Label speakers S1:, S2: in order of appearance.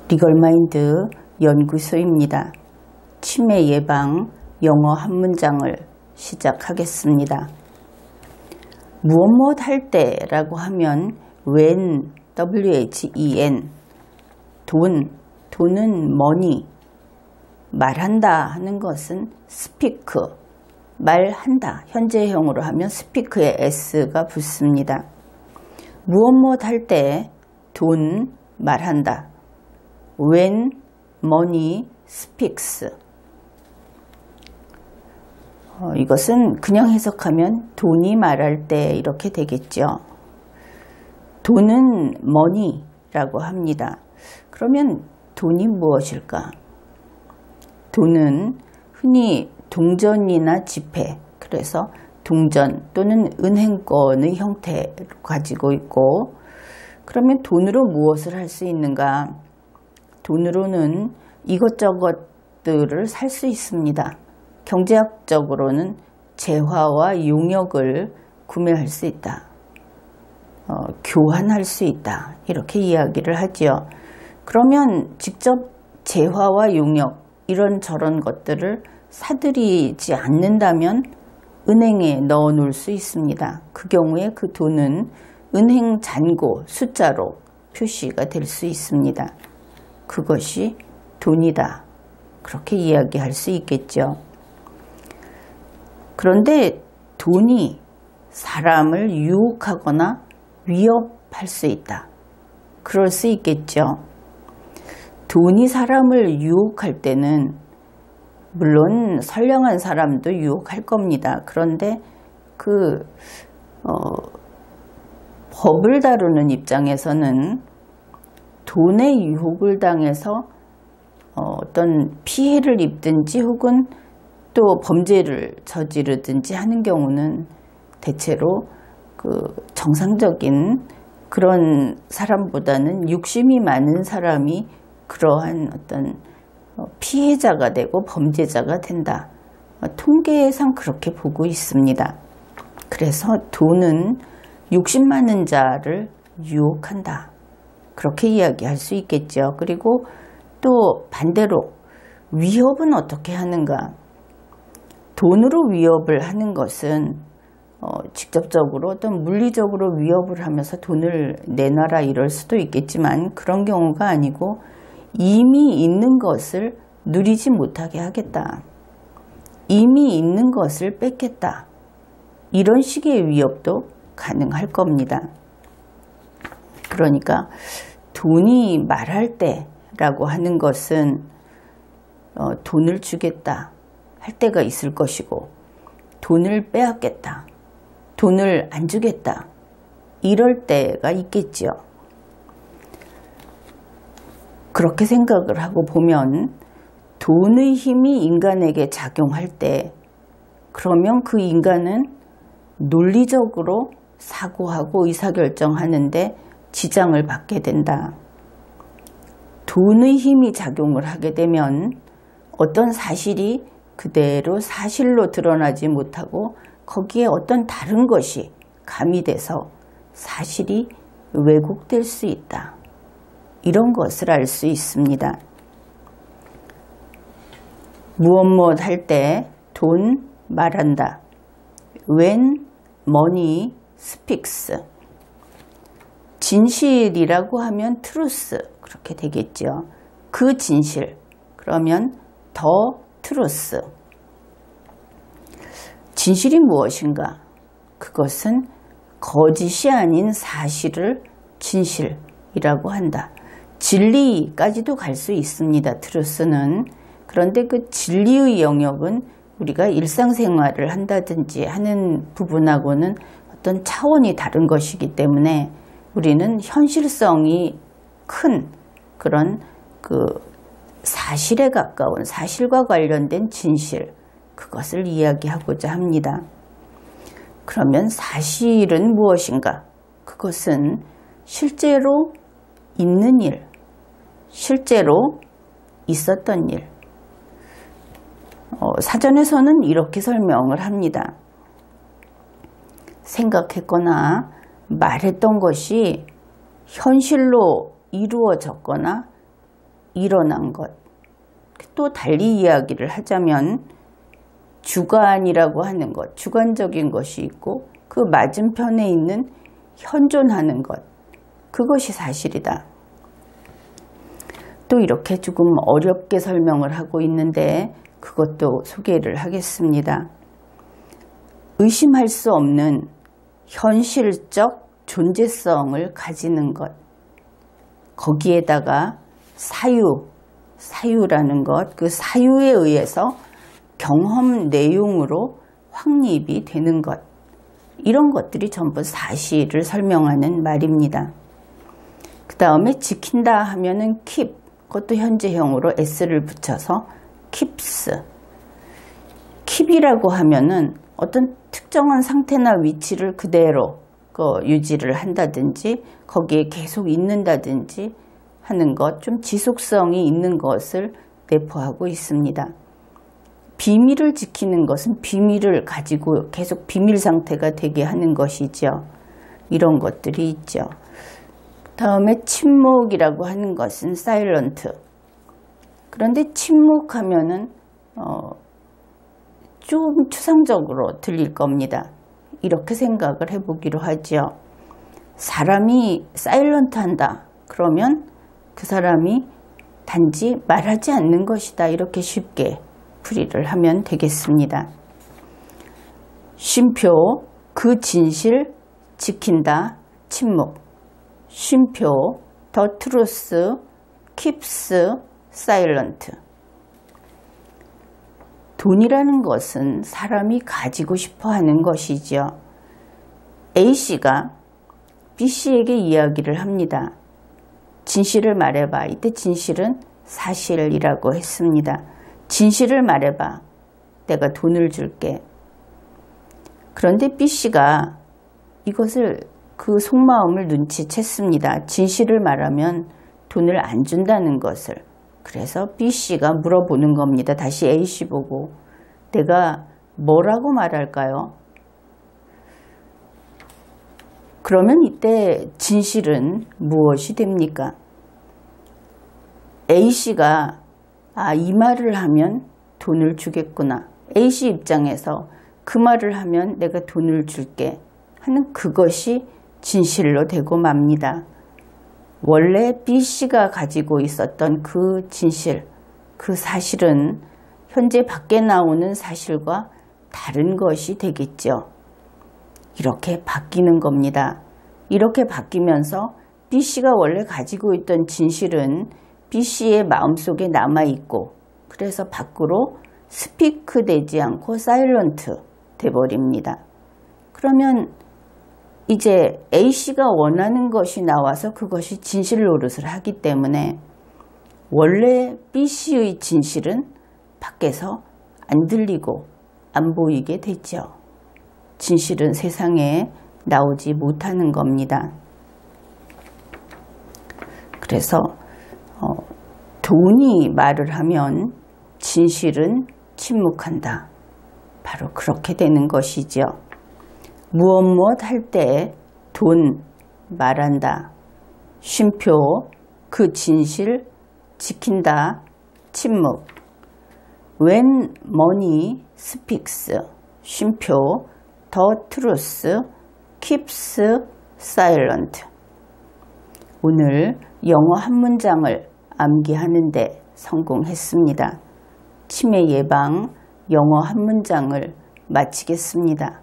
S1: 리걸마인드 연구소입니다. 치매 예방 영어 한 문장을 시작하겠습니다. 무엇 할 때라고 하면 when, when, 돈은 money, 말한다 하는 것은 speak, 말한다. 현재형으로 하면 speak에 s가 붙습니다. 무엇 할 때 돈, 말한다. when money speaks. 이것은 그냥 해석하면 돈이 말할 때 이렇게 되겠죠. 돈은 money라고 합니다. 그러면 돈이 무엇일까? 돈은 흔히 동전이나 지폐, 그래서 동전 또는 은행권의 형태를 가지고 있고, 그러면 돈으로 무엇을 할 수 있는가? 돈으로는 이것저것들을 살 수 있습니다. 경제학적으로는 재화와 용역을 구매할 수 있다. 교환할 수 있다. 이렇게 이야기를 하지요. 그러면 직접 재화와 용역 이런저런 것들을 사들이지 않는다면 은행에 넣어 놓을 수 있습니다. 그 경우에 그 돈은 은행 잔고 숫자로 표시가 될 수 있습니다. 그것이 돈이다. 그렇게 이야기할 수 있겠죠. 그런데 돈이 사람을 유혹하거나 위협할 수 있다. 그럴 수 있겠죠. 돈이 사람을 유혹할 때는 물론 선량한 사람도 유혹할 겁니다. 그런데 법을 다루는 입장에서는 돈의 유혹을 당해서 어떤 피해를 입든지 혹은 또 범죄를 저지르든지 하는 경우는 대체로 정상적인 그런 사람보다는 욕심이 많은 사람이 그러한 어떤 피해자가 되고 범죄자가 된다. 통계상 그렇게 보고 있습니다. 그래서 돈은 욕심 많은 자를 유혹한다. 그렇게 이야기할 수 있겠죠. 그리고 또 반대로 위협은 어떻게 하는가? 돈으로 위협을 하는 것은 직접적으로 어떤 물리적으로 위협을 하면서 돈을 내놔라 이럴 수도 있겠지만 그런 경우가 아니고 이미 있는 것을 누리지 못하게 하겠다. 이미 있는 것을 뺏겠다. 이런 식의 위협도 가능할 겁니다. 그러니까 돈이 말할 때라고 하는 것은 돈을 주겠다 할 때가 있을 것이고 돈을 빼앗겠다. 돈을 안 주겠다. 이럴 때가 있겠죠. 그렇게 생각을 하고 보면 돈의 힘이 인간에게 작용할 때 그러면 그 인간은 논리적으로 사고하고 의사결정하는데 지장을 받게 된다. 돈의 힘이 작용을 하게 되면 어떤 사실이 그대로 사실로 드러나지 못하고 거기에 어떤 다른 것이 가미돼서 사실이 왜곡될 수 있다. 이런 것을 알 수 있습니다. 무엇 할 때 돈 말한다. when money speaks. 진실이라고 하면 truth 그렇게 되겠죠. 그 진실 그러면 the truth. 진실이 무엇인가? 그것은 거짓이 아닌 사실을 진실이라고 한다. 진리까지도 갈 수 있습니다. truth는. 그런데 그 진리의 영역은 우리가 일상생활을 한다든지 하는 부분하고는 어떤 차원이 다른 것이기 때문에 우리는 현실성이 큰 그런 사실에 가까운 사실과 관련된 진실, 그것을 이야기하고자 합니다. 그러면 사실은 무엇인가? 그것은 실제로 있는 일, 실제로 있었던 일. 사전에서는 이렇게 설명을 합니다. 생각했거나 말했던 것이 현실로 이루어졌거나 일어난 것. 또 달리 이야기를 하자면 주관이라고 하는 것, 주관적인 것이 있고 그 맞은편에 있는 현존하는 것, 그것이 사실이다. 또 이렇게 조금 어렵게 설명을 하고 있는데 그것도 소개를 하겠습니다. 의심할 수 없는 현실적 존재성을 가지는 것, 거기에다가 사유라는 것, 그 사유에 의해서 경험 내용으로 확립이 되는 것, 이런 것들이 전부 사실을 설명하는 말입니다. 그 다음에 지킨다 하면은 keep, 그것도 현재형으로 s를 붙여서 keeps. keep이라고 하면은 어떤 특정한 상태나 위치를 그대로 유지를 한다든지 거기에 계속 있는다든지 하는 것, 좀 지속성이 있는 것을 내포하고 있습니다. 비밀을 지키는 것은 비밀을 가지고 계속 비밀 상태가 되게 하는 것이죠. 이런 것들이 있죠. 다음에 침묵이라고 하는 것은 silent. 그런데 침묵하면은 좀 추상적으로 들릴 겁니다. 이렇게 생각을 해보기로 하죠. 사람이 사일런트 한다. 그러면 그 사람이 단지 말하지 않는 것이다. 이렇게 쉽게 풀이를 하면 되겠습니다. 쉼표, 그 진실 지킨다. 침묵. 쉼표, the truth keeps silent. 돈이라는 것은 사람이 가지고 싶어 하는 것이죠. A씨가 B씨에게 이야기를 합니다. 진실을 말해봐. 이때 진실은 사실이라고 했습니다. 진실을 말해봐. 내가 돈을 줄게. 그런데 B씨가 이것을 그 속마음을 눈치챘습니다. 진실을 말하면 돈을 안 준다는 것을. 그래서 B씨가 물어보는 겁니다. 다시 A씨 보고 내가 뭐라고 말할까요? 그러면 이때 진실은 무엇이 됩니까? A씨가 이 말을 하면 돈을 주겠구나. A씨 입장에서 그 말을 하면 내가 돈을 줄게 하는 그것이 진실로 되고 맙니다. 원래 B씨가 가지고 있었던 그 진실, 그 사실은 현재 밖에 나오는 사실과 다른 것이 되겠죠. 이렇게 바뀌는 겁니다. 이렇게 바뀌면서 B씨가 원래 가지고 있던 진실은 B씨의 마음속에 남아있고 그래서 밖으로 스피크 되지 않고 사일런트 돼버립니다. 그러면 이제 A씨가 원하는 것이 나와서 그것이 진실 노릇을 하기 때문에 원래 B씨의 진실은 밖에서 안 들리고 안 보이게 됐죠. 진실은 세상에 나오지 못하는 겁니다. 그래서 돈이 말을 하면 진실은 침묵한다. 바로 그렇게 되는 것이죠. 무엇 할 때 돈 말한다. 쉼표 그 진실 지킨다. 침묵. When money speaks. 쉼표 the truth keeps silent. 오늘 영어 한 문장을 암기하는데 성공했습니다. 치매 예방 영어 한 문장을 마치겠습니다.